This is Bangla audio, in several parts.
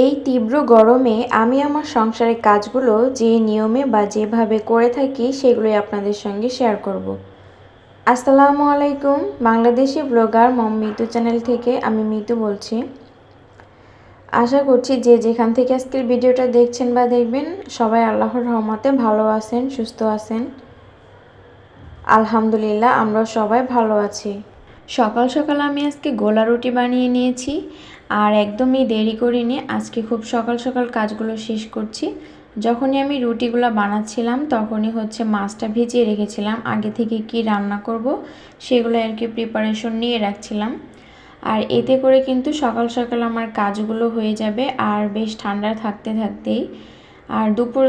এই তীব্র গরমে আমি আমার সংসারের কাজগুলো যে নিয়মে বা যেভাবে করে থাকি সেগুলোই আপনাদের সঙ্গে শেয়ার করব। আসসালামু আলাইকুম, বাংলাদেশি ব্লগার মম মিতু চ্যানেল থেকে আমি মিতু বলছি। আশা করছি যে যেখান থেকে আজকের ভিডিওটা দেখছেন বা দেখবেন সবাই আল্লাহর রহমতে ভালো আছেন, সুস্থ আছেন। আলহামদুলিল্লাহ আমরা সবাই ভালো আছি। সকাল সকাল আমি আজকে গোলা রুটি বানিয়ে নিয়েছি আর একদমই দেরি করিনি। আজকে খুব সকাল সকাল কাজগুলো শেষ করছি। যখনই আমি রুটিগুলো বানাচ্ছিলাম তখনই মাছটা ভিজিয়ে রেখেছিলাম, আগে থেকে কি রান্না করব সেগুলো আর কি প্রিপারেশন নিয়ে রাখছিলাম। আর এতে করে কিন্তু সকাল সকাল আমার কাজগুলো হয়ে যাবে আর বেশ ঠান্ডা থাকতে থাকতেই। আর দুপুর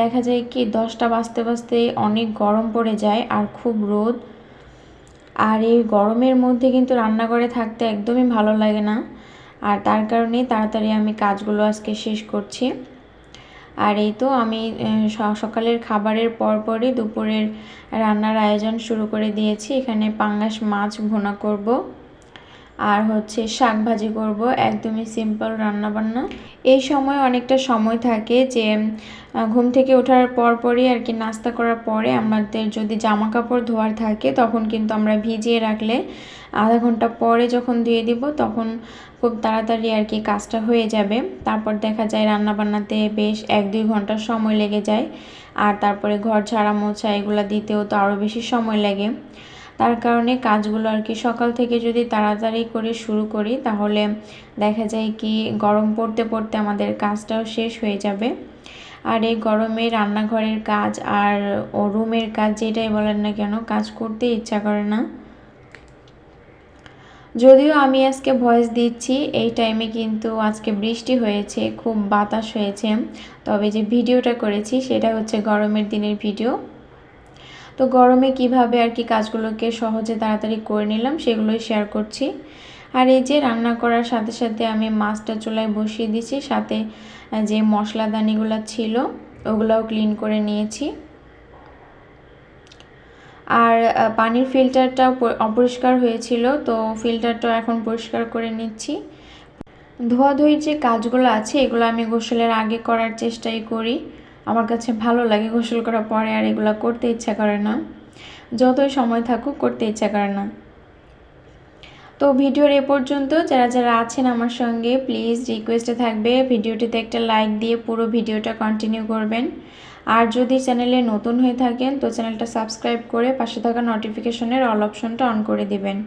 দেখা যায় কি 10টা বাজতে বাজতে অনেক গরম পড়ে যায় আর খুব রোদ। আর এই গরমের মধ্যে কিন্তু রান্নাঘরে থাকতে একদমই ভালো লাগে না। আর তার কারণেই তাড়াতাড়ি আমি কাজগুলো আজকে শেষ করছি। আর এই তো আমি সকালের খাবারের পরপরই দুপুরের রান্নার আয়োজন শুরু করে দিয়েছি। এখানে পাঙ্গাস মাছ ভুনা করব আর শাক ভাজি করব, একদমই সিম্পল রান্নাবান্না। এই সময় অনেকটা সময় থাকে যে ঘুম থেকে ওঠার পরপরই আর কি নাস্তা করার পরে আমাদের যদি জামা কাপড় ধোয়ার থাকে তখন কিন্তু আমরা ভিজিয়ে রাখলে আধা ঘন্টা পরে যখন ধুয়ে দিব তখন খুব তাড়াতাড়ি আর কি কাজটা হয়ে যাবে। তারপর দেখা যায় রান্নাবান্নাতে বেশ 1-2 ঘন্টা সময় লেগে যায়। আর তারপরে ঘর ঝাড়া মোছা এগুলো দিতেও তো আরও বেশি সময় লাগে। তার কারণে কাজগুলো আর কি সকাল থেকে যদি তাড়াতাড়ি করে শুরু করি তাহলে দেখা যায় কি গরম পড়তে পড়তে আমাদের কাজটাও শেষ হয়ে যাবে। আর এই গরমে রান্নাঘরের কাজ আর রুমের কাজ যেটাই বলেন না কেন কাজ করতে ইচ্ছা করে না। যদিও আমি আজকে ভয়েস দিচ্ছি এই টাইমে কিন্তু আজকে বৃষ্টি হয়েছে, খুব বাতাস হয়েছে, তবে যে ভিডিওটা করেছি সেটা গরমের দিনের ভিডিও। তো গরমে কিভাবে আর কি কাজগুলোকে সহজে তাড়াতাড়ি করে নিলাম সেগুলোই শেয়ার করছি। আর এই যে রান্না করার সাথে সাথে আমি মাছটা চুলায় বসিয়ে দিয়েছি, সাথে যে মশলাদানিগুলো ছিল ওগুলোও ক্লিন করে নিয়েছি। আর পানির ফিল্টারটাও অপরিষ্কার হয়েছিল, তো ফিল্টারটাও এখন পরিষ্কার করে নিচ্ছি। ধোয়াধুয়ির যে কাজগুলো আছে এগুলো আমি গোসলের আগে করার চেষ্টাই করি। আমার কাছে ভালো লাগে, গোসল করার পরে আর এগুলো করতে ইচ্ছা করে না, যতই সময় থাকুক করতে ইচ্ছা করে না। তো ভিডিওর এ পর্যন্ত যারা যারা আছেন আমার সঙ্গে প্লিজ রিকোয়েস্টে থাকবে ভিডিওটিতে একটা লাইক দিয়ে পুরো ভিডিওটা কন্টিনিউ করবেন। আর যদি চ্যানেলে নতুন হয়ে থাকেন তো চ্যানেলটা সাবস্ক্রাইব করে পাশে থাকা নোটিফিকেশনের অল অপশনটা অন করে দিবেন,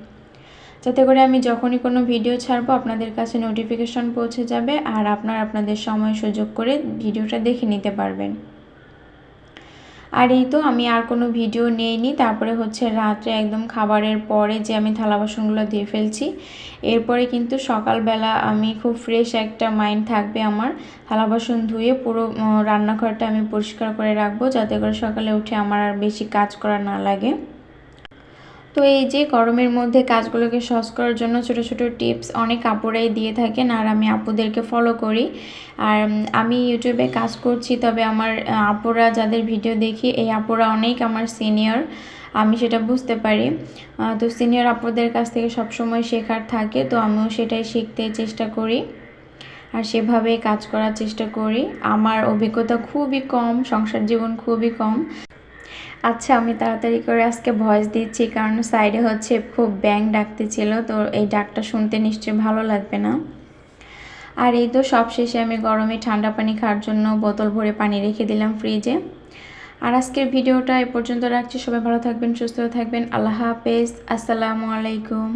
যাতে করে আমি যখনই কোনো ভিডিও ছাড়বো আপনাদের কাছে নোটিফিকেশন পৌঁছে যাবে আর আপনাদের সময় সুযোগ করে ভিডিওটা দেখে নিতে পারবেন। আর এই তো আমি আর কোনো ভিডিও নেইনি। তারপরে রাত্রে একদম খাবারের পরে যে আমি থালা বাসনগুলো ধুয়ে ফেলছি, এরপরে কিন্তু সকালবেলা আমি খুব ফ্রেশ একটা মাইন্ড থাকবে আমার। থালা বাসন ধুয়ে পুরো রান্নাঘরটা আমি পরিষ্কার করে রাখবো, যাতে করে সকালে উঠে আমার আর বেশি কাজ করা না লাগে। তো এই যে গরমের মধ্যে কাজগুলোকে সহজ করার জন্য ছোট ছোট টিপস অনেক আপুরাই দিয়ে থাকেন আর আমি আপুদেরকে ফলো করি। আর আমি ইউটিউবে কাজ করছি, তবে আমার আপুরা যাদের ভিডিও দেখি এই আপুরা অনেক আমার সিনিয়র, আমি সেটা বুঝতে পারি। তো সিনিয়র আপুদের কাছ থেকে সবসময় শেখার থাকে, তো আমিও সেটাই শিখতে চেষ্টা করি আর সেভাবেই কাজ করার চেষ্টা করি। আমার অভিজ্ঞতা খুবই কম, সংসার জীবন খুবই কম। আচ্ছা, আমি তাড়াতাড়ি করে আজকে ভয়েস দিচ্ছি কারণ সাইডে খুব ব্যাং ডাকতেছিল, তো এই ডাকটা শুনতে নিশ্চয়ই ভালো লাগবে না। আর এই তো সবশেষে আমি গরমে ঠান্ডা পানি খাওয়ার জন্য বোতল ভরে পানি রেখে দিলাম ফ্রিজে। আর আজকের ভিডিওটা এ পর্যন্ত রাখছি। সবাই ভালো থাকবেন, সুস্থ থাকবেন। আল্লাহ হাফেজ, আসসালামু আলাইকুম।